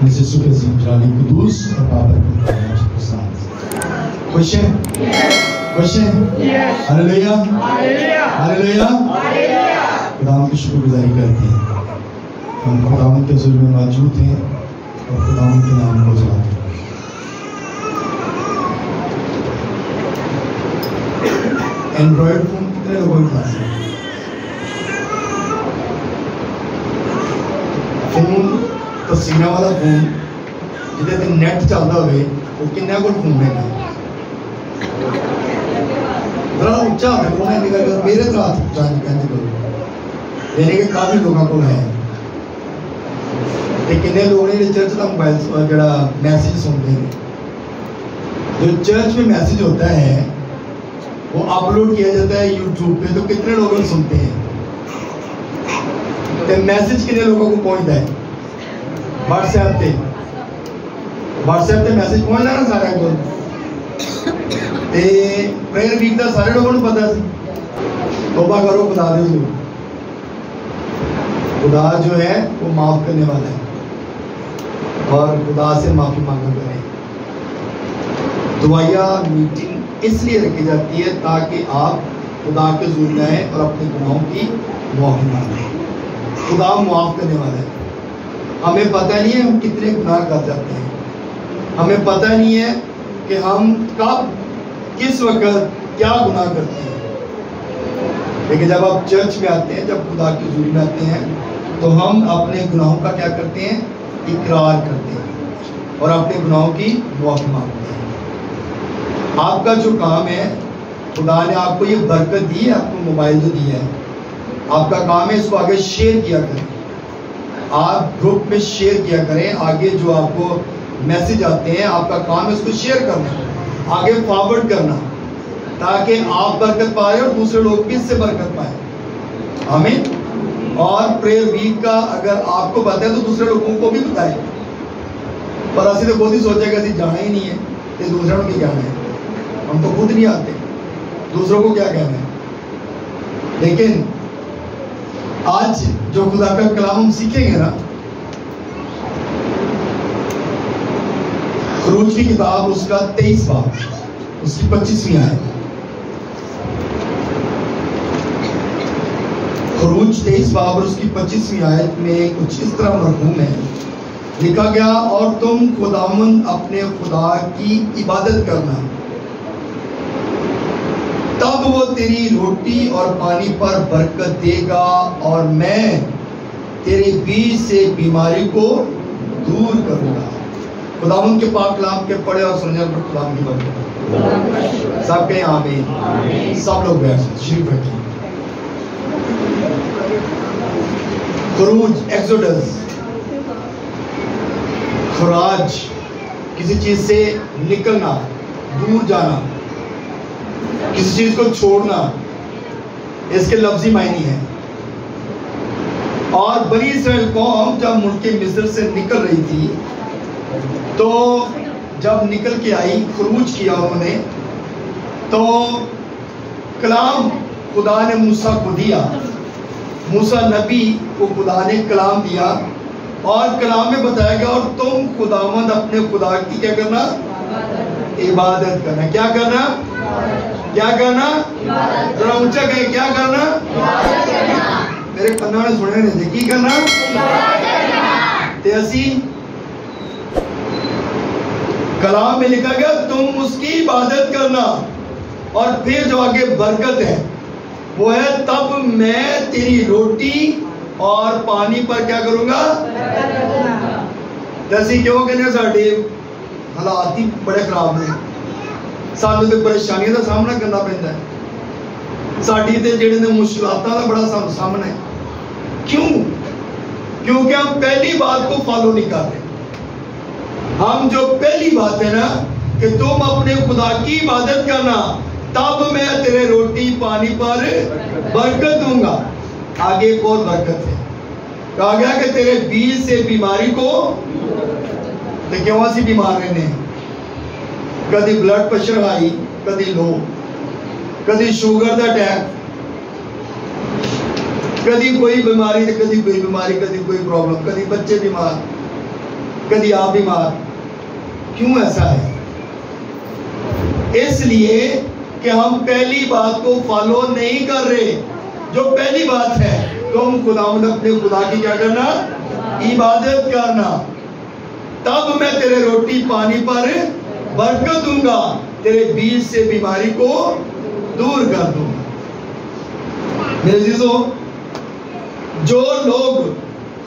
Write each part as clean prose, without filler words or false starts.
یسوع کے عظیم جلالی قدوس اور بابرکت نام کے ساتھ خوش ہیں؟ خوش ہیں؟ ہاللیلویا ہاللیلویا خداوند کی شکر گزاری کرتے ہیں. ہم خداوند کے حضور میں موجود ہیں اور خداوند کے نام کو جلاتے ہیں. اینڈرائڈ فون کتنے لوگوں کے پاس ہے؟ فون تصویروں والا فون جہاں تے نیٹ چلتا ہوئے وہ کنے کو فون ہے ذرا اچھا ہونا میرے تو ہاتھ جان کہنے کو یعنی کہ کافی لوگوں کو ہے. کنے لوگ نے چرچ کا موبائل جڑا میسج سنتے ہیں. جو چرچ میں میسج ہوتا ہے وہ اپلوڈ کیا جاتا ہے یوٹیوب پہ, تو کتنے لوگ سنتے ہیں؟ میسج کتنے لوگوں کو پہنچتا ہے؟ واٹس ایپ پہ میسج پہنچتا ہے نا سارے کو. پریئر ویک کا سارے لوگوں کو پتا سی. توبہ کرو, خدا دے ضرور. خدا جو ہے وہ معاف کرنے والا ہے اور خدا سے معافی مانگا کریں. دعائیا میٹنگ اس لیے رکھی جاتی ہے تاکہ آپ خدا کے حضور میں آئیں اور اپنے گناہوں کی معافی مانگیں. خدا معاف کرنے والا ہے. ہمیں پتہ نہیں ہے ہم کتنے گناہ کر جاتے ہیں. ہمیں پتہ نہیں ہے کہ ہم کب کس وقت کیا گناہ کرتے ہیں. لیکن جب آپ چرچ میں آتے ہیں, جب خدا کی حضور میں آتے ہیں, تو ہم اپنے گناہوں کا کیا کرتے ہیں؟ اقرار کرتے ہیں اور اپنے گناہوں کی معافی مانگتے ہیں. آپ کا جو کام ہے, خدا نے آپ کو یہ برکت دی ہے, آپ کو موبائل جو دیا ہے, آپ کا کام ہے اس کو آگے شیئر کیا کریں. آپ گروپ میں شیئر کیا کریں. آگے جو آپ کو میسج آتے ہیں آپ کا کام ہے اس کو شیئر کرنا, آگے فارورڈ کرنا, تاکہ آپ برکت پائیں اور دوسرے لوگ بھی اس سے برکت پائیں. آمین. اور پریئر ویک کا اگر آپ کو پتہ ہے تو دوسرے لوگوں کو بھی بتائیں. پر اسی تو خود ہی سوچے گا اسی جانا ہی نہیں ہے کہ دوسروں کو کیا کہنا ہے. ہم تو خود نہیں آتے, دوسروں کو کیا کہنا ہے. لیکن آج جو خدا کا کلام ہم سیکھیں گے نا, خروج کی کتاب اس کا 23 باب اس کی 25ویں آیت. خروج 23 باب اور اس کی 25ویں آیت میں کچھ اس طرح مرحوم ہے. لکھا گیا, اور تم خداوند اپنے خدا کی عبادت کرنا, تب وہ تیری روٹی اور پانی پر برکت دے گا, اور میں تیرے بیچ سے بیماری کو دور کروں گا. خداوند کے پاک کلام کے پڑھے اور سننے پر کلام کی برکت. سب کہیں آمین. سب لوگ بیٹھ شریف رکھیں. خروج, ایکسوڈس, خراج, کسی چیز سے نکلنا, دور جانا, کسی چیز کو چھوڑنا, اس کے لفظی معنی ہے. اور بنی اسرائیل قوم جب ملک مصر سے نکل رہی تھی, تو جب نکل کے آئی, خروج کیا انہوں نے, تو کلام خدا نے موسیٰ کو دیا. موسیٰ نبی کو خدا نے کلام دیا اور کلام میں بتایا گیا, اور تم خداوند اپنے خدا کی کیا کرنا؟ عبادت کرنا. کیا کرنا؟ کیا کرنا؟ ذرا اونچا کہیں, کیا کرنا؟ میرے پنہ نے سنے نہیں تھے, کی کرنا؟ تے اسی کلام میں لکھا گیا تم اس کی عبادت کرنا, اور پھر جو آگے برکت ہے وہ ہے, تب میں تیری روٹی اور پانی پر کیا کروں گا؟ جیسی کیوں کہنے ساڑھے حالات ہی بڑے خراب ہیں, سانوں تے پریشانیاں کا سامنا کرنا پہنتا ہے, ساڑھی تے جڑے نے مشکلاتاں کا بڑا سامنا ہے. کیوں؟ کیونکہ ہم پہلی بات کو فالو نہیں کر رہے. ہم جو پہلی بات ہے نا کہ تم اپنے خدا کی عبادت کرنا, تب میں تیرے روٹی پانی پر برکت دوں گا. آگے ایک اور برکت ہے, کہا گیا کہ تیرے بیچ سے بیماری کو. تو کیوں اسی بیمار رہنے ہیں؟ کدی بلڈ پریشر ہائی, کدی لو, کدی شوگر دا اٹیک, کدی کوئی بیماری, کدی کوئی بیماری, کدی کوئی پرابلم, کدی بچے بیمار. کبھی آپ بیمار. کیوں ایسا ہے؟ اس لیے کہ ہم پہلی بات کو فالو نہیں کر رہے. جو پہلی بات ہے تم خداوند اپنے خدا کی کیا کرنا؟ عبادت کرنا. تب میں تیرے روٹی پانی پر برکت دوں گا, تیرے بیچ سے بیماری کو دور کر دوں گا. میرے عزیزو, جو لوگ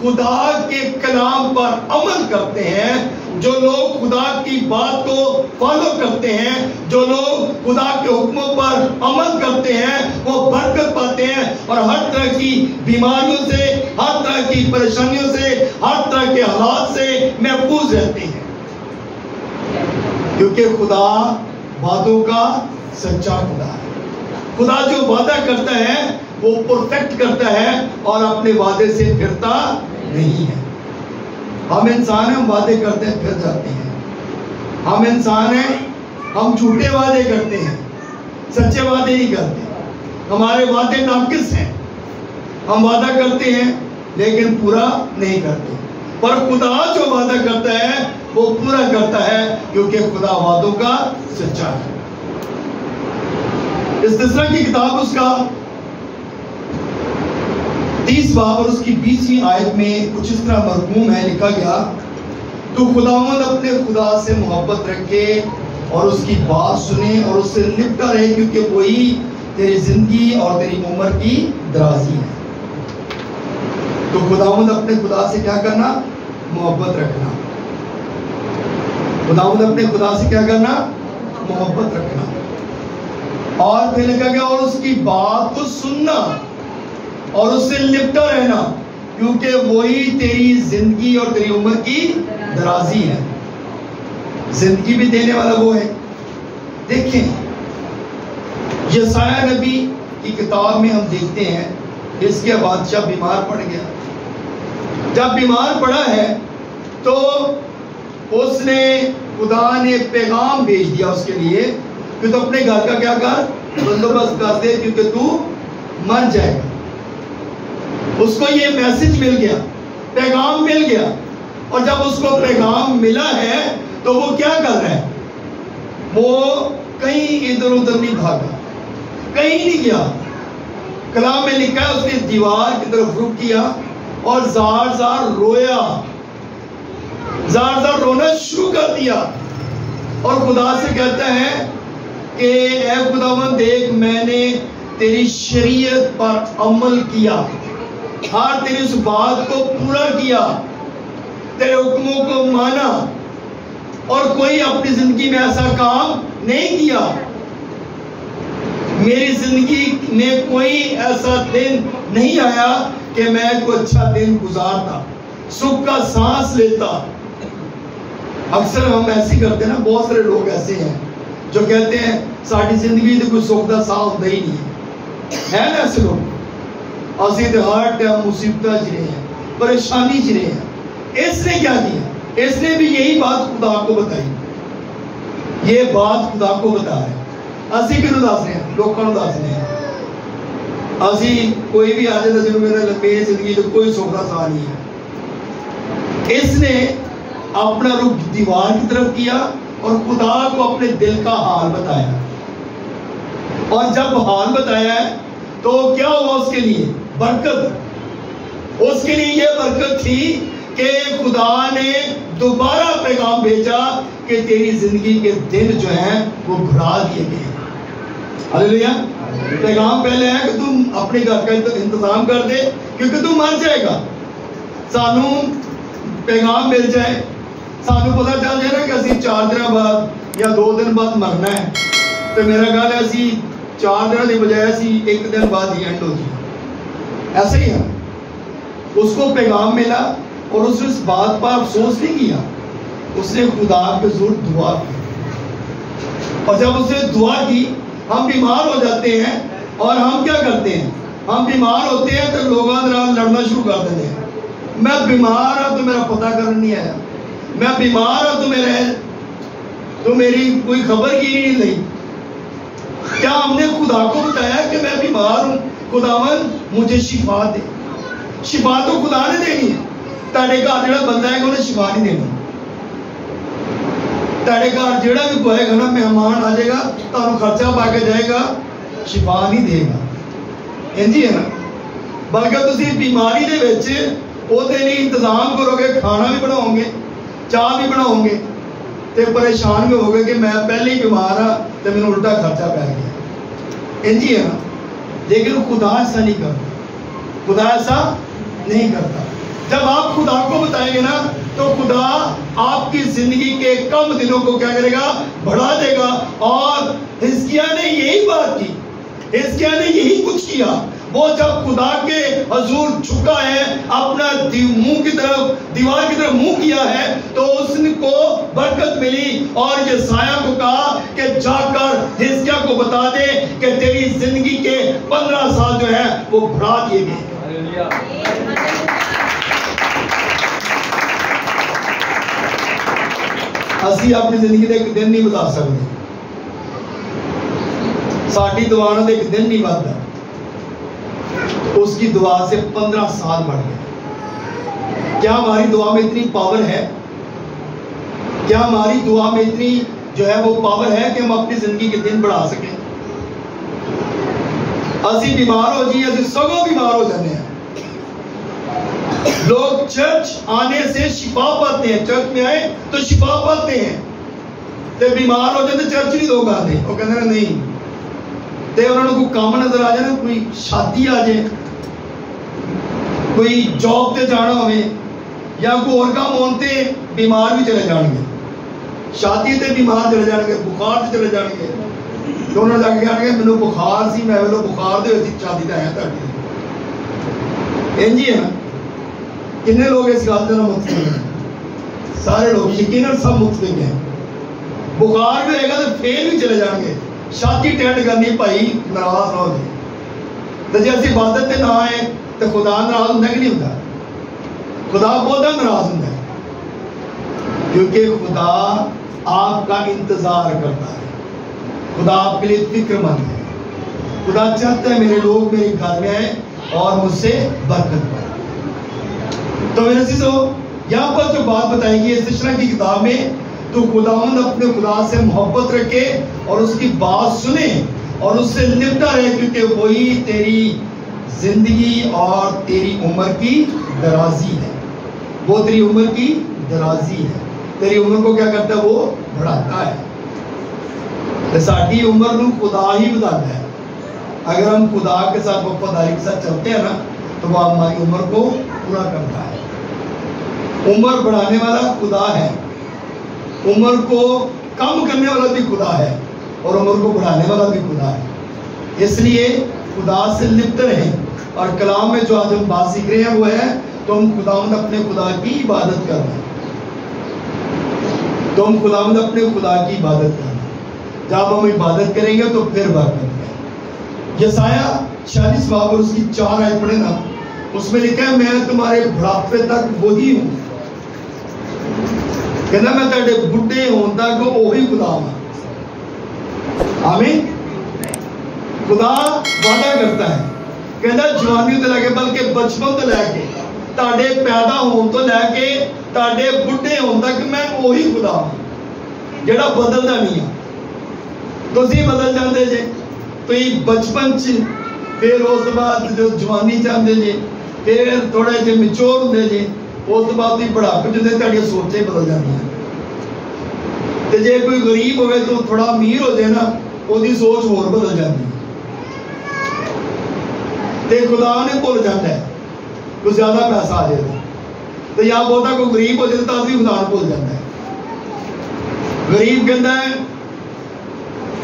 خدا کے کلام پر عمل کرتے ہیں, جو لوگ خدا کی بات کو فالو کرتے ہیں, جو لوگ خدا کے حکموں پر عمل کرتے ہیں, وہ برکت پاتے ہیں اور ہر طرح کی بیماریوں سے, ہر طرح کی پریشانیوں سے, ہر طرح کے حالات سے محفوظ رہتے ہیں. کیونکہ خدا وعدوں کا سچا خدا ہے. خدا جو وعدہ کرتا ہے وہ پرفیکٹ کرتا ہے اور اپنے وعدے سے پھرتا نہیں ہے. ہم انسان ہیں, ہم وعدے کرتے ہیں پھر جاتے ہیں. ہم انسان ہیں, ہم جھوٹے وعدے کرتے ہیں, سچے وعدے نہیں کرتے. ہمارے وعدے ناقص ہیں. ہم وعدہ کرتے ہیں لیکن پورا نہیں کرتے. پر خدا جو وعدہ کرتا ہے وہ پورا کرتا ہے, کیونکہ خدا وعدوں کا سچا ہے. استثنا کی کتاب اس کا 30 باب اور اس کی 20ویں آیت میں کچھ اس طرح مرقوم ہے, لکھا گیا تو خداوند اپنے خدا سے محبت رکھے اور اس کی بات سنے اور اس سے لپٹا رہے, کیونکہ وہی تیری زندگی اور تیری عمر کی درازی ہے. تو خداوند اپنے خدا سے کیا کرنا؟ محبت رکھنا. خداوند اپنے خدا سے کیا کرنا؟ محبت رکھنا. اور پھر لکھا گیا اور اس کی بات کو سننا اور اس سے لپٹا رہنا, کیونکہ وہی تیری زندگی اور تیری عمر کی درازی ہے. زندگی بھی دینے والا وہ ہے. دیکھیں یسایہ نبی کی کتاب میں ہم دیکھتے ہیں اس کے بادشاہ بیمار پڑ گیا. جب بیمار پڑا ہے تو اس نے, خدا نے پیغام بھیج دیا اس کے لیے کہ تو اپنے گھر کا کیا کر, بندوبست کر دے, کیونکہ تو مر جائے گا. اس کو یہ میسج مل گیا, پیغام مل گیا, اور جب اس کو پیغام ملا ہے تو وہ کیا کر رہا ہے؟ وہ کہیں ادھر ادھر نہیں بھاگا, کہیں نہیں گیا. کلام میں لکھا ہے اس نے دیوار کی طرف رخ کیا اور زار زار رویا, زار زار رونا شروع کر دیا, اور خدا سے کہتا ہے کہ اے خداوند دیکھ, میں نے تیری شریعت پر عمل کیا, اور تیری اس بات کو پورا کیا, تیرے حکموں کو مانا, اور کوئی اپنی زندگی میں ایسا کام نہیں کیا. میری زندگی میں کوئی ایسا دن نہیں آیا کہ میں کوئی اچھا دن گزارتا, سکھ کا سانس لیتا. اکثر ہم ایسے کرتے ہیں نا, بہت سارے لوگ ایسے ہیں جو کہتے ہیں ساری زندگی تو کوئی سکھ کا سانس ہوتا ہی نہیں ہے نا ایسے لوگ. اسی ہر ٹائم مصیبتیں جی رہے ہیں, پریشانی جی رہے ہیں. اس نے کیا کیا؟ اس نے بھی یہی بات خدا کو بتائی. یہ بات خدا کو بتا ہے. اسی کیوں دس رہے ہیں, لوگوں کو دس رہے ہیں. اسی کوئی بھی آ جائے تو میری زندگی تو کوئی سکھ کا سانس نہیں ہے. اس نے اپنا رخ دیوار کی طرف کیا اور خدا کو اپنے دل کا حال بتایا. اور جب حال بتایا ہے تو کیا ہوا اس کے لیے؟ برکت. اس کے لیے یہ برکت تھی کہ خدا نے دوبارہ پیغام بھیجا کہ تیری زندگی کے دن جو ہیں وہ بڑھا دیے گئے. ہلیلویا. پیغام پہلے ہے کہ تم اپنے گھر کا انتظام کر دے کیونکہ تم مر جائے گا. سانو پیغام مل جائے, سانو پتہ چل جائے نا کہ اسی 4 دن بعد یا 2 دن بعد مرنا ہے, تو میرا خیال ہے اسی 4 دن کی بجائے اسی 1 دن بعد ہی اینڈ ہو جائے. ایسے ہی ہے. اس کو پیغام ملا اور اس نے اس بات پر افسوس نہیں کیا, اس نے خدا کے حضور دعا کی. اور جب اس نے دعا کی, ہم بیمار ہو جاتے ہیں اور ہم کیا کرتے ہیں, ہم بیمار ہوتے ہیں تو لوگوں سے لڑنا شروع کر دیتے ہیں. میں بیمار ہوں تو میرا پتہ کرنے نہیں آیا, میں بیمار ہوں تو میری کوئی خبر کی نہیں لی. کیا ہم نے خدا کو بتایا کہ میں بیمار ہوں, خداوند مجھے شفا دے؟ شفا تو خدا نے دینی ہے. تاڑے کا جڑا بندہ ہے کہ انہیں شفا نہیں دینا. تیرے گھر جیڑا بھی کوئے گا نا مہمان آ جائے گا تو انہوں خرچہ پا کے جائے گا شفا نہیں دے گا انجی ہے نا بلکہ تسی بیماری دے ویچے وہ تیری انتظام کرو گے کھانا بھی بناؤں گے چاہ بھی بناؤں گے تے پریشان بھی ہوگے کہ میں پہلے ہی بیمار ہاں تے میں نے الٹا خرچہ پہ گیا انجی ہے نا لیکن خدا ایسا نہیں کرتا خدا ایسا نہیں کرتا جب آپ خدا کو بتائیں گے نا تو خدا آپ کی زندگی کے کم دنوں کو کیا کرے گا بڑھا دے گا اور حزقیہ نے یہی بات کی حزقیہ نے یہی کچھ کیا وہ جب خدا کے حضور جھکا ہے اپنا منہ کی طرف دیوار کی طرف منہ کیا ہے تو اس کو برکت ملی اور یہ سایہ کو کہا کہ جا کر حزقیہ کو بتا دے کہ تیری زندگی کے 15 سال جو ہے وہ بڑھا دیے گئے اسی اپنی زندگی دے ایک دن نہیں بتا سکتے ساڑھی دعانا دے ایک دن نہیں بتا اس کی دعا سے 15 سال بڑھ گئے کیا ہماری دعا میں اتنی پاور ہے کیا ہماری دعا میں اتنی جو ہے وہ پاور ہے کہ ہم اپنی زندگی کے دن بڑھا سکیں اسی بیمار ہو جی اسی سگوں بیمار ہو جانے ہیں لوگ چرچ آنے سے شفا پاتے ہیں چرچ میں آئے تو شفا پاتے ہیں تے بیمار ہو جاتے چرچ نہیں لوگ آتے وہ کہتے ہیں نہیں تے انہوں نے کوئی کام نظر آ جائے کوئی شادی آ جائے کوئی جاب تے جانا ہوئے یا کوئی اور کام ہوتے بیمار بھی چلے جان گے شادی تے بیمار چلے جان گے بخار تے چلے جان گے تو انہوں نے جا کے آنے گے میں بخار سی میں بخار دے ہوئی شادی تے آیا تاڑی انجی ہے نا کتنے لوگ اس گل میں متفق ہیں سارے لوگ یقیناً سب متفق ہیں بخار بھی رہے گا تو فیل بھی چلے جان گے شادی ٹینڈ کرنی پائی ناراض نہ ہو جائے تو جی اسی عبادت تے نہ آئے تو خدا ناراض ہوتا کہ نہیں ہوتا خدا بہت ناراض ہوتا ہے کیونکہ خدا آپ کا انتظار کرتا ہے خدا آپ کے لیے فکر مند ہے خدا چاہتا ہے میرے لوگ میرے گھر میں آئے اور مجھ سے برکت پائے تو میرے عزیزو یہاں پر جو بات بتائی گئی اس طرح کی کتاب میں تو خداوند اپنے خدا سے محبت رکھے اور اس کی بات سنے اور اس سے نپٹا رہے کیونکہ وہی تیری زندگی اور تیری عمر کی درازی ہے وہ تیری عمر کی درازی ہے تیری عمر کو کیا کرتا ہے وہ بڑھاتا ہے ساڑھی عمر نو خدا ہی بتاتا ہے اگر ہم خدا کے ساتھ وفاداری کے ساتھ چلتے ہیں نا تو وہ ہماری عمر کو پورا کرتا ہے عمر بڑھانے والا خدا ہے عمر کو کم کرنے والا بھی خدا ہے اور عمر کو بڑھانے والا بھی خدا ہے اس لیے خدا سے لپٹ رہیں اور کلام میں جو آج ہم بات سیکھ رہے ہیں وہ ہے تو ہم خداوند اپنے خدا کی عبادت کر رہے ہیں تو ہم خداوند اپنے خدا کی عبادت کر رہے ہیں جب ہم عبادت کریں گے تو پھر برکت ہے یسایہ 46 باب اور اس کی 4 آیت پڑھیں نا اس میں لکھا ہے میں تمہارے بڑھاپے تک وہی ہوں کہنا میں تیرے بڈھے ہوں تک وہی خدا ہوں آمین خدا وعدہ کرتا ہے کہنا جوانی تو لے کے بلکہ بچپن تو لے کے تاڑے پیدا ہون تو لے کے تاڑے بڈھے ہون تک میں وہی خدا ہوں جڑا بدلتا نہیں ہے تو سی بدل جاندے جے تو یہ بچپن چ پھر اس بعد جو جوانی چاہتے جے پھر تھوڑے جے میچور ہوندے جے اس بعد بھی بڑھاپے جے تہاڈیاں سوچیں بدل جاندیاں تے جے کوئی غریب ہوئے تو تھوڑا امیر ہو جائے نا وہ دی سوچ اور بدل جاتی تے خدا نے بھول جاتا ہے کوئی زیادہ پیسہ آ جائے تو یا بہتا کوئی غریب ہو جائے تو بھی خدا نے بھول جاتا ہے غریب کہتا ہے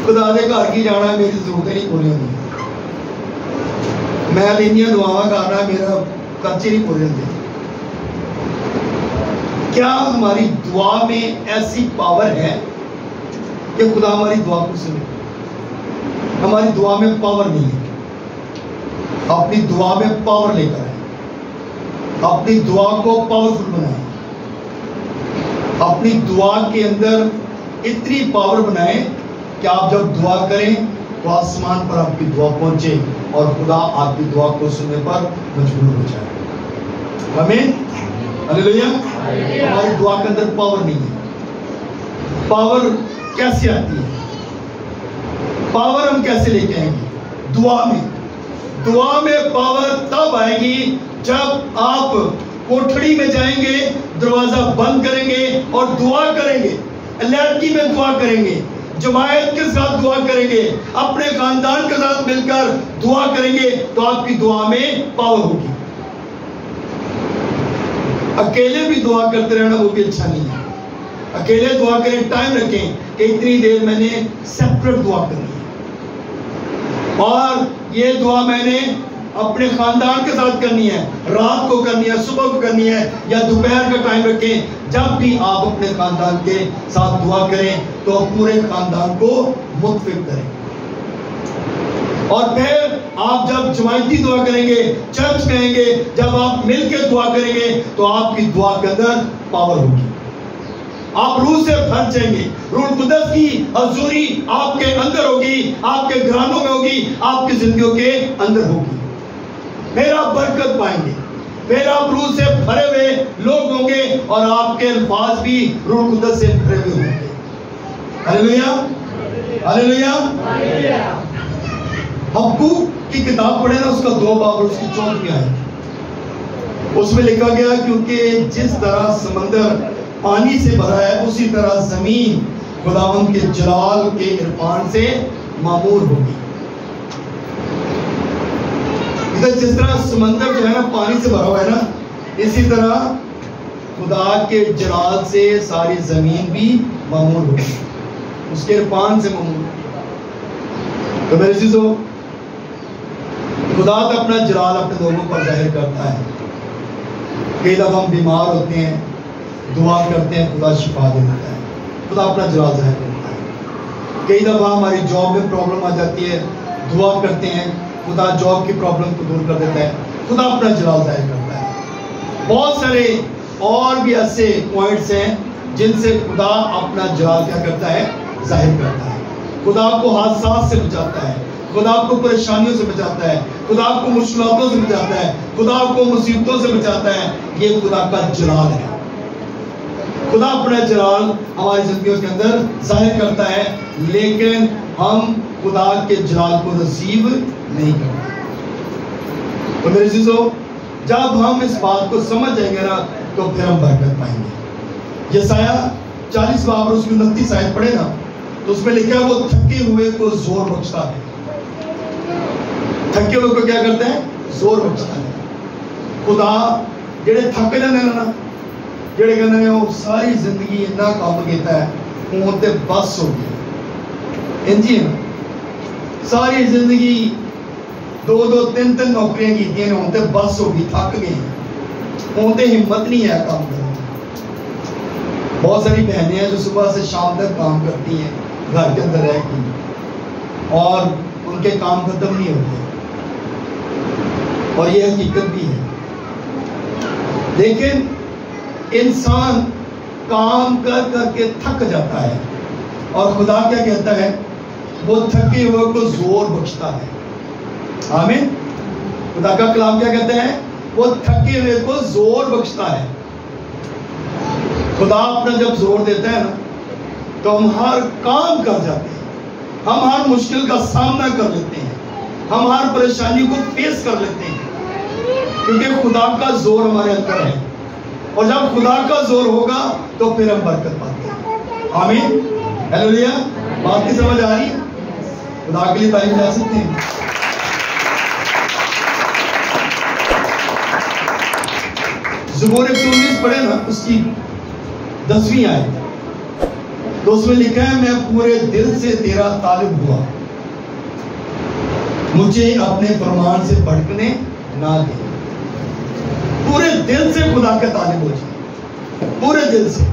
خدا دے گھر کی جانا ہے میری ضرورتیں نہیں پوری ہوتی میں لینیاں دعاواں کرنا ہے میرا خرچے نہیں پورے ہوتے کیا ہماری دعا میں ایسی پاور ہے کہ خدا ہماری دعا کو سنے ہماری دعا میں پاور نہیں ہے اپنی دعا میں پاور لے کر آئے اپنی دعا کو پاورفل بنائیں اپنی دعا کے اندر اتنی پاور بنائیں کہ آپ جب دعا کریں تو آسمان پر آپ کی دعا پہنچے اور خدا آپ کی دعا کو سننے پر مجبور ہو جائے آمین ہلیلویا ہماری دعا کے اندر پاور نہیں ہے پاور کیسے آتی ہے؟ پاور ہم کیسے لے کے آئیں گے؟ دعا میں پاور تب آئے گی جب آپ کوٹھڑی میں جائیں گے، دروازہ بند کریں گے اور دعا کریں گے، لیٹرین میں دعا کریں گے، جماعت کے ساتھ دعا کریں گے، اپنے خاندان کے ساتھ مل کر دعا کریں گے، تو آپ کی دعا میں پاور ہوگی۔ اکیلے بھی دعا کرتے رہنا وہ بھی اچھا نہیں ہے۔ اکیلے دعا کریں، ٹائم رکھیں کہ اتنی دیر میں نے سیپریٹ دعا کرنی ہے، اور یہ دعا میں نے اپنے خاندان کے ساتھ کرنی ہے، رات کو کرنی ہے، صبح کو کرنی ہے، یا دوپہر کا ٹائم رکھیں۔ جب بھی آپ اپنے خاندان کے ساتھ دعا کریں تو پورے خاندان کو متفق کریں، اور پھر آپ جب جماعتی دعا کریں گے، چرچ کہیں گے، جب آپ مل کے دعا کریں گے تو آپ کی دعا کے اندر پاور ہوگی، آپ روح سے بھر جائیں گے، روح القدس کی حضوری آپ کے اندر ہوگی، آپ کے گھرانوں میں ہوگی، آپ کی زندگیوں کے اندر ہوگی، پھر آپ برکت پائیں گے، پھر آپ روح سے بھرے ہوئے لوگ ہوں گے، اور آپ کے الفاظ بھی روح القدس سے بھرے ہوئے ہوں گے۔ ہلیلویا، ہلیلویا۔ حبقوق کی کتاب پڑھیں نا، اس کا 2 باب اور اس کی 4 آیت، اس میں لکھا گیا کیونکہ جس طرح سمندر پانی سے بھرا ہے اسی طرح زمین خداوند کے جلال کے عرفان سے معمور ہوگی۔ جس طرح سمندر جو ہے نا پانی سے بھرا ہوا ہے نا، اسی طرح خدا کے جلال سے ساری زمین بھی معمور ہوگی، اس کے عرفان سے معمور ہوگی۔ تو میرے عزیزو، خدا تو اپنا جلال اپنے لوگوں پر ظاہر کرتا ہے۔ کئی دفعہ ہم بیمار ہوتے ہیں، دعا کرتے ہیں، خدا شفا دیتا ہے، خدا اپنا جلال ظاہر کرتا ہے۔ کئی دفعہ ہماری جاب میں پرابلم آ جاتی ہے، دعا کرتے ہیں، خدا جاب کی پرابلم کو دور کر دیتا ہے، خدا اپنا جلال ظاہر کرتا ہے۔ بہت سارے اور بھی ایسے پوائنٹس ہیں جن سے خدا اپنا جلال کیا کرتا ہے؟ ظاہر کرتا ہے۔ خدا آپ کو حادثات سے بچاتا ہے، خدا آپ کو پریشانیوں سے بچاتا ہے، خدا آپ کو مشکلاتوں سے بچاتا ہے، خدا آپ کو مصیبتوں سے بچاتا ہے۔ یہ خدا کا جلال ہے۔ خدا اپنا جلال ہماری زندگیوں کے اندر ظاہر کرتا ہے، لیکن ہم خدا کے جلال کو ریسیو نہیں کرتے۔ تو میرے عزیزو، جب ہم اس بات کو سمجھ جائیں گے نا تو پھر ہم برکت پائیں گے۔ یسایہ 40 باب اور اس کی 29 آیت پڑھے نا، تو اس میں لکھا ہے وہ تھکے ہوئے کو زور بخشتا ہے۔ تھکے ہوئے کو کیا کرتا ہے؟ زور بخشتا ہے۔ خدا جڑے تھک جاندے نا، جڑے کہندے نے وہ ساری زندگی اتنا کام کیتا ہے ہوں تے بس ہو گئی، انجی ہے نا، ساری زندگی 2 3 نوکریاں کیتیاں نے، ہوں تے بس ہو گئی، تھک گئے، ہوں تے ہمت نہیں ہے کام کرنے۔ بہت ساری بہنیں ہیں جو صبح سے شام تک کام کرتی ہیں گھر کے اندر رہ کے، اور ان کے کام ختم نہیں ہوتے، اور یہ حقیقت بھی ہے۔ لیکن انسان کام کر کر کے تھک جاتا ہے، اور خدا کیا کہتا ہے؟ وہ تھکے ہوئے کو زور بخشتا ہے۔ آمین۔ خدا کا کلام کیا کہتا ہے؟ وہ تھکے ہوئے کو زور بخشتا ہے۔ خدا اپنا جب زور دیتا ہے نا تو ہم ہر کام کر جاتے ہیں، ہم ہر مشکل کا سامنا کر لیتے ہیں، ہم ہر پریشانی کو فیس کر لیتے ہیں، کیونکہ خدا کا زور ہمارے اندر ہے، اور جب خدا کا زور ہوگا تو پھر ہم برکت پاتے ہیں۔ آمین، ہیلیلویا۔ بات کی سمجھ آ رہی ہے؟ خدا کے لیے تعریف جا سکتے ہیں۔ زبور 119 پڑھے نا، اس کی 10ویں آیت، تو اس میں لکھا ہے میں پورے دل سے تیرا طالب ہوا، مجھے اپنے فرمان سے بھٹکنے نہ دے۔ پورے دل سے خدا کا طالب ہو جائے، پورے دل سے،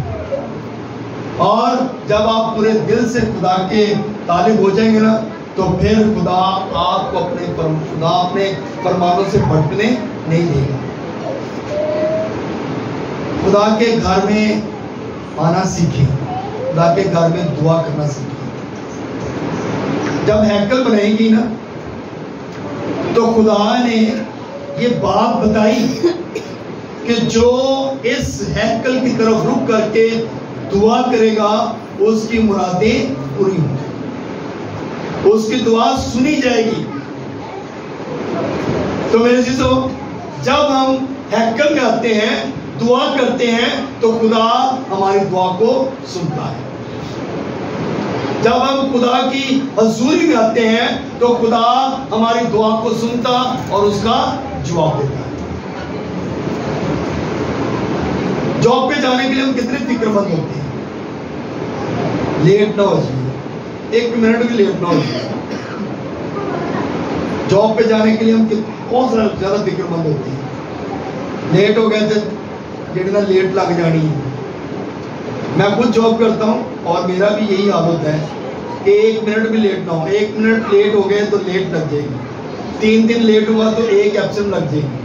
اور جب آپ پورے دل سے خدا کے طالب ہو جائیں گے نا تو پھر خدا آپ کو اپنے فرمانوں سے بھٹکنے نہیں دے گا۔ خدا کے گھر میں آنا سیکھیں، خدا کے گھر میں دعا کرنا سیکھیں۔ جب ہیکل بنائے گی نا تو خدا نے یہ بات بتائی کہ جو اس ہیکل کی طرف رک کر کے دعا کرے گا اس کی مرادیں پوری ہوں گی، اس کی دعا سنی جائے گی۔ تو میرے عزیزو، جب ہم ہیکل میں آتے ہیں، دعا کرتے ہیں، تو خدا ہماری دعا کو سنتا ہے۔ جب ہم خدا کی حضوری میں آتے ہیں تو خدا ہماری دعا کو سنتا اور اس کا جواب دیتا ہے۔ جاب پہ جانے کے لیے ہم کتنے فکر مند ہوتے ہیں، لیٹ نہ ہو جائے، 1 منٹ بھی لیٹ نہ ہو جائے۔ جاب پہ جانے کے لیے ہم بہت زیادہ فکر مند ہوتے ہیں، لیٹ ہو گئے تو جتنا لیٹ لگ جانی ہے۔ میں خود جاب کرتا ہوں اور میرا بھی یہی حال ہوتا ہے کہ 1 منٹ بھی لیٹ نہ ہو۔ 1 منٹ لیٹ ہو گئے تو لیٹ لگ جائے گی، 3 دن لیٹ ہوا تو 1 ایبسنٹ لگ جائے گی،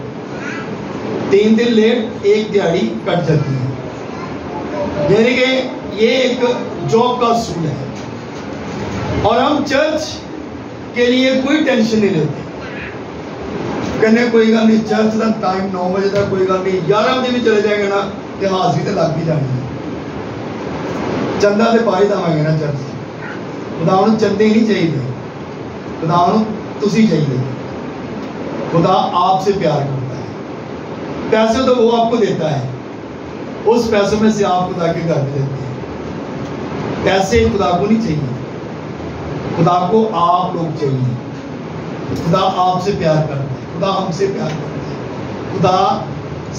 3 دن لیٹ 1 دیہاڑی کٹ جاتی ہے۔ یعنی کہ یہ ایک جاب کا اصول ہے، اور ہم چرچ کے لیے کوئی ٹینشن نہیں لیتے، کہنے کوئی گل نہیں، چرچ کا ٹائم 9 بجے تک، کوئی گل نہیں، 11 بجے بھی چلے جائیں گے نا کہ حاضری تو لگ بھی جانی ہے، چندہ تو پا ہی دیں گے نا چرچ۔ خدا انہوں چندے نہیں چاہیے، خدا انہوں تسی چاہیے۔ خدا آپ سے پیار کرتا ہے، پیسے تو وہ آپ کو دیتا ہے، اس پیسوں میں سے آپ خدا کے گھر میں دیتے ہیں۔ پیسے خدا کو نہیں چاہیے، خدا کو آپ لوگ چاہیے۔ خدا آپ سے پیار کرتا ہے، خدا ہم سے پیار کرتا ہے، خدا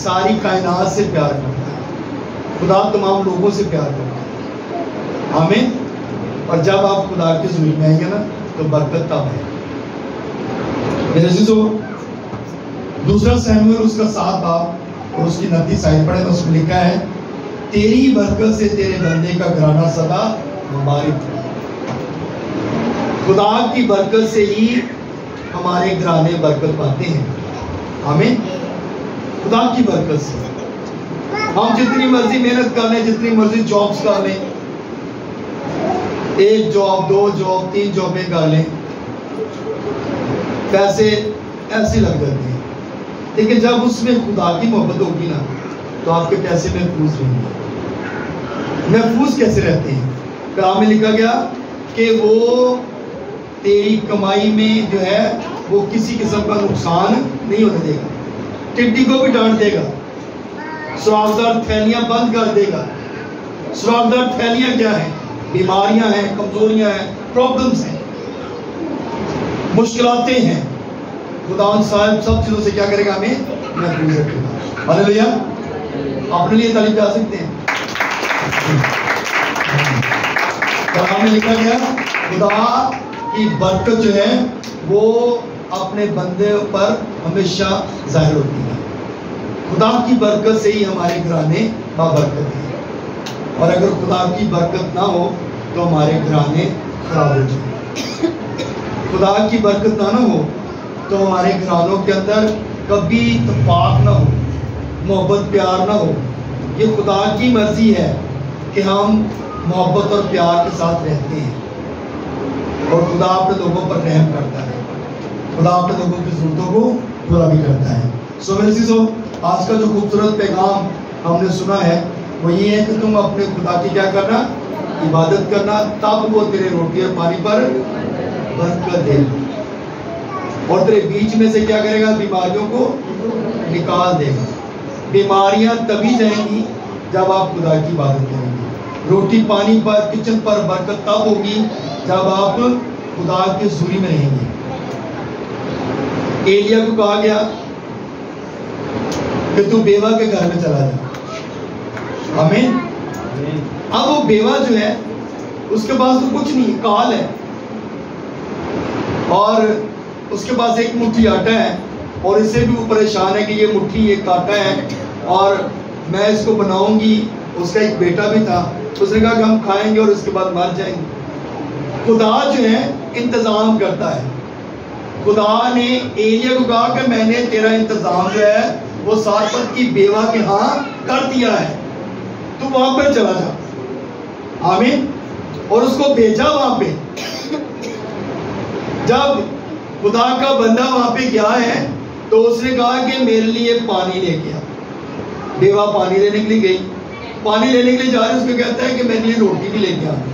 ساری کائنات سے پیار کرتا ہے، خدا تمام لوگوں سے پیار کرتا ہے۔ آمین۔ اور جب آپ خدا کے حضور میں آئیں گے نا تو برکت تب ہے۔ میرے عزیزو، 2 سموئیل اس کا 7 باب اور اس کی 29 آیت پڑھیں، اس میں لکھا ہے، تیری برکت سے تیرے بندے کا گھرانہ سدا مبارک۔ خدا کی برکت سے ہی ہمارے گھرانے برکت پاتے ہیں۔ آمین۔ خدا کی برکت سے ہم جتنی مرضی محنت کر لیں، جتنی مرضی جابس کر لیں، 1 جاب 2 جاب 3 جابیں کر لیں، پیسے ایسے لگ جاتے ہیں، لیکن جب اس میں خدا کی محبت ہوگی نا تو آپ کے پیسے محفوظ رہیں گے۔ محفوظ کیسے رہتے ہیں؟ کلام میں لکھا گیا کہ وہ تیری کمائی میں جو ہے وہ کسی قسم کا نقصان نہیں ہونے دے گا، ٹڈی کو بھی ڈانٹ دے گا، سراغدار تھیلیاں بند کر دے گا۔ سراغدار تھیلیاں کیا ہیں؟ بیماریاں ہیں، کمزوریاں ہیں، پرابلمز ہیں، مشکلاتیں ہیں۔ خدا ان سب چیزوں سے کیا کرے گا؟ ہمیں محفوظ رکھے گا۔ ہاللیلویا۔ اپنے لیے تعریف کر سکتے ہیں۔ کلام میں لکھا گیا خدا کی برکت جو ہے وہ اپنے بندے پر ہمیشہ ظاہر ہوتی ہے۔ خدا کی برکت سے ہی ہمارے گھرانے بابرکت ہیں، اور اگر خدا کی برکت نہ ہو تو ہمارے گھرانے خراب ہو جائیں۔ خدا کی برکت نہ ہو تو ہمارے گھرانوں کے اندر کبھی اتفاق نہ ہو، محبت پیار نہ ہو۔ یہ خدا کی مرضی ہے کہ ہم محبت اور پیار کے ساتھ رہتے ہیں، اور خدا اپنے لوگوں پر رحم کرتا ہے، خدا اپنے لوگوں کی ضرورتوں کو پورا بھی کرتا ہے۔ میرے عزیزو، آج کا جو خوبصورت پیغام ہم نے سنا ہے وہ یہ ہے کہ تم اپنے خدا کی کیا کرنا؟ عبادت کرنا، تب وہ تیرے روٹی اور پانی پر برکت دے گا، اور تیرے بیچ میں سے کیا کرے گا؟ بیماریوں کو نکال دے گا۔ بیماریاں تبھی جائیں گی جب آپ خدا کی عبادت کریں گے۔ روٹی پانی پر، کچن پر برکت تب ہوگی جب آپ خدا کی حضوری میں رہیں گے۔ ایلیا کو کہا گیا کہ تو بیوہ کے گھر میں چلا جا۔ آمین۔ اب وہ بیوہ جو ہے اس کے پاس تو کچھ نہیں، کال ہے، اور اس کے پاس 1 مٹھی آٹا ہے، اور اس سے بھی وہ پریشان ہے کہ یہ مٹھی ایک آٹا ہے اور میں اس کو بناؤں گی۔ اس کا ایک بیٹا بھی تھا، اس نے کہا کہ ہم کھائیں گے اور اس کے بعد مر جائیں گے۔ خدا جو ہے انتظام کرتا ہے۔ خدا نے ایلیا کو کہا کہ میں نے تیرا انتظام جو ہے وہ سارپت کی بیوہ کے ہاں کر دیا ہے، تو وہاں پر چلا جا۔ آمین۔ اور اس کو بھیجا وہاں پہ۔ جب خدا کا بندہ وہاں پہ گیا ہے تو اس نے کہا کہ میرے لیے پانی لے کے آ۔ بیوہ پانی لینے کے لیے گئی، پانی لینے کے لیے جا رہے ہیں، اس کو کہتا ہے کہ میرے لیے روٹی بھی لے کے آنا۔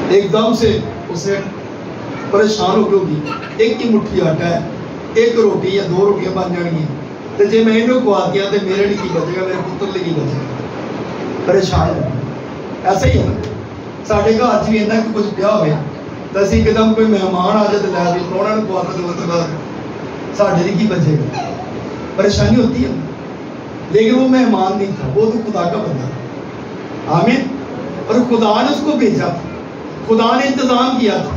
ایک دم سے اسے پریشان ہو کے ہوگی، ایک کی مٹھی آٹا ہے، ایک روٹی یا 2 روٹیاں بن جان گی، تو جی میں انہوں کو آ گیا تو میرے لیے کی بچے گا، میرے پتر لیے کی بچے گا، پریشان ہے۔ ایسا ہی ہے نا، ساڈے گھر چ بھی ایسا کہ کچھ پیا ہوئے تو اسی ایک دم کوئی مہمان آ جائے تو لے بھی پرونا پوانا تو اس کے بعد ساڈے لیے کی بچے گا، پریشانی ہوتی ہے۔ لیکن وہ مہمان نہیں تھا، وہ تو خدا کا بندہ تھا، آمین۔ اور خدا نے اس کو بھیجا تھا، خدا نے انتظام کیا تھا۔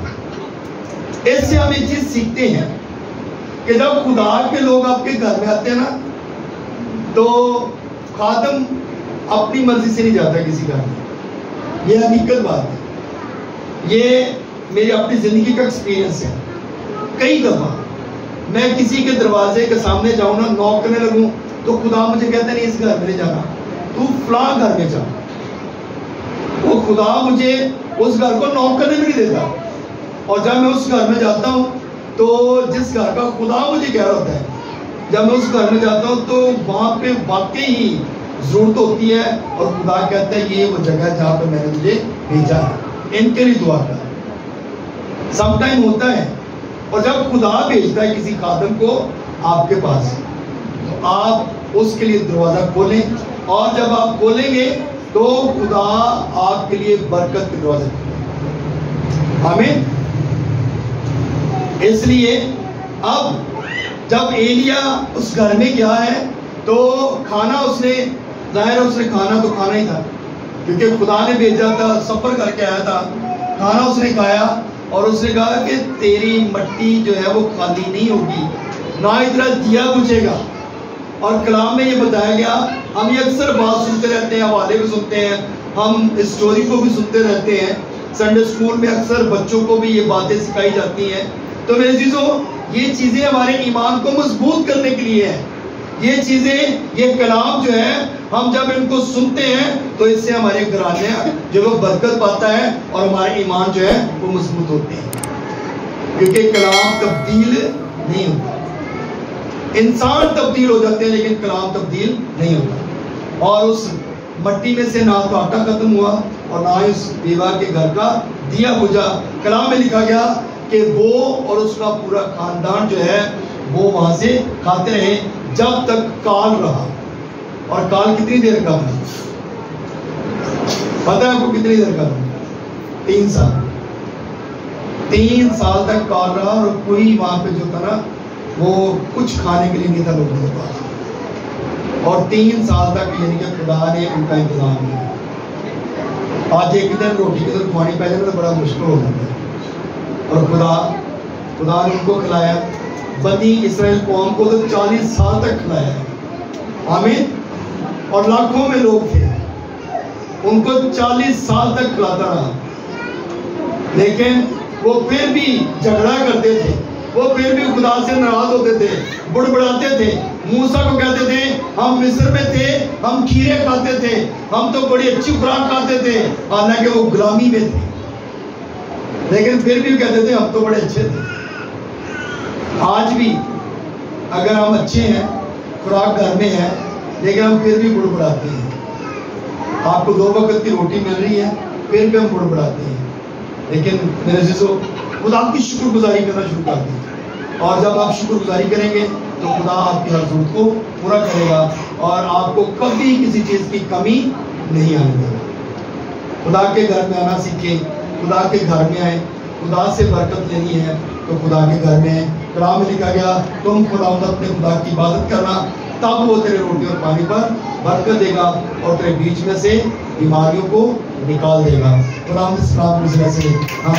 اس سے ہم ایک چیز سیکھتے ہیں کہ جب خدا کے لوگ آپ کے گھر میں آتے ہیں نا تو خادم اپنی مرضی سے نہیں جاتا کسی گھر میں، یہ حقیقت بات ہے، یہ میری اپنی زندگی کا ایکسپیرینس ہے۔ کئی دفعہ میں کسی کے دروازے کے سامنے جاؤں نا، نوک کرنے لگوں تو خدا مجھے کہتا نہیں اس گھر میں نہیں جانا، تو فلاں گھر میں جا۔ وہ خدا مجھے اس گھر کو نوک کرنے میں نہیں دیتا، اور جب میں اس گھر میں جاتا ہوں تو جس گھر کا خدا مجھے کہہ رہا ہوتا ہے، جب میں اس گھر میں جاتا ہوں تو وہاں پہ واقعی ہی ضرورت ہوتی ہے، اور خدا کہتا ہے یہ وہ جگہ ہے جہاں پہ میں نے مجھے بھیجا ہے، ان کے لیے دعا کر۔ سم ٹائم ہوتا ہے، اور جب خدا بھیجتا ہے کسی خادم کو آپ کے پاس تو آپ اس کے لیے دروازہ کھولیں، اور جب آپ کھولیں گے تو خدا آپ کے لیے برکت کے دروازے کھولیں۔ آمین۔ اس لیے اب جب ایلیا اس گھر میں گیا ہے تو کھانا اس نے، ظاہر ہے اس نے کھانا تو کھانا ہی تھا کیونکہ خدا نے بھیجا تھا، سفر کر کے آیا تھا، کھانا اس نے کھایا، اور اس نے کہا کہ تیری مٹی جو ہے وہ خالی نہیں ہوگی، نہ ادھر دیا بجھے گا۔ اور کلام میں یہ بتایا گیا، ہم یہ اکثر بات سنتے رہتے ہیں، حوالے بھی سنتے ہیں، ہم اسٹوری کو بھی سنتے رہتے ہیں، سنڈے اسکول میں اکثر بچوں کو بھی یہ باتیں سکھائی جاتی ہیں۔ تو میرے عزیزو، یہ چیزیں ہمارے ایمان کو مضبوط کرنے کے لیے ہیں، یہ چیزیں، یہ کلام جو ہے ہم جب ان کو سنتے ہیں تو اس سے ہمارے گھرانے جو وہ برکت پاتا ہے، اور ہمارے ایمان جو ہے وہ مضبوط ہوتے ہیں، کیونکہ کلام تبدیل نہیں ہوتا۔ انسان تبدیل ہو جاتے ہیں لیکن کلام تبدیل نہیں ہوتا۔ اور اس مٹی میں سے نہ تو آٹا ختم ہوا اور نہ ہی اس بیوہ کے گھر کا دیا بجھا۔ کلام میں لکھا گیا کہ وہ اور اس کا پورا خاندان جو ہے وہ وہاں سے کھاتے رہے جب تک کال رہا۔ اور کال کتنی دیر کا تھا پتہ ہے آپ کو؟ کتنی دیر کا تھا؟ 3 سال۔ 3 سال تک کال رہا، اور کوئی وہاں پہ جو تھا نا وہ کچھ کھانے کے لیے نہیں تھا لوگوں کے پاس، اور 3 سال تک یعنی کہ خدا نے ان کا انتظام کیا۔ آج ایک دن روٹی کی طرف کھوانی پہ جائے تو بڑا مشکل ہو جاتا ہے، اور خدا نے ان کو کھلایا۔ بنی اسرائیل قوم کو تو 40 سال تک کھلایا ہے، آمین۔ اور لاکھوں میں لوگ تھے، ان کو 40 سال تک کھلاتا رہا، لیکن وہ پھر بھی جھگڑا کرتے تھے، وہ پھر بھی خدا سے ناراض ہوتے تھے، بڑبڑاتے تھے، موسیٰ کو کہتے تھے ہم مصر میں تھے، ہم کھیرے کھاتے تھے، ہم تو بڑی اچھی خوراک کھاتے تھے، حالانکہ وہ غلامی میں تھے، لیکن پھر بھی کہتے تھے ہم تو بڑے اچھے تھے۔ آج بھی اگر ہم اچھے ہیں، خوراک گھر میں ہے، لیکن ہم پھر بھی بڑبڑاتے ہیں۔ آپ کو 2 وقت کی روٹی مل رہی ہے، پھر بھی ہم بڑبڑاتے ہیں، لیکن میرے عزیزو خدا کی شکر گزاری کرنا شروع کر دیں، اور جب آپ شکر گزاری کریں گے تو خدا آپ کی ہر ضرورت کو پورا کرے گا، اور آپ کو کبھی کسی چیز کی کمی نہیں آنے دے گا۔ خدا کے گھر میں آنا سیکھیں، خدا کے گھر میں آئیں، خدا سے برکت لینی ہے تو خدا کے گھر میں کلام میں لکھا گیا تم اپنے خدا کی عبادت کرنا، تب وہ تیرے روٹی اور پانی پر برکت دے گا اور تیرے بیچ میں سے بیماریوں کو نکال دے گا۔ خدا ہم اس کلام سے ہم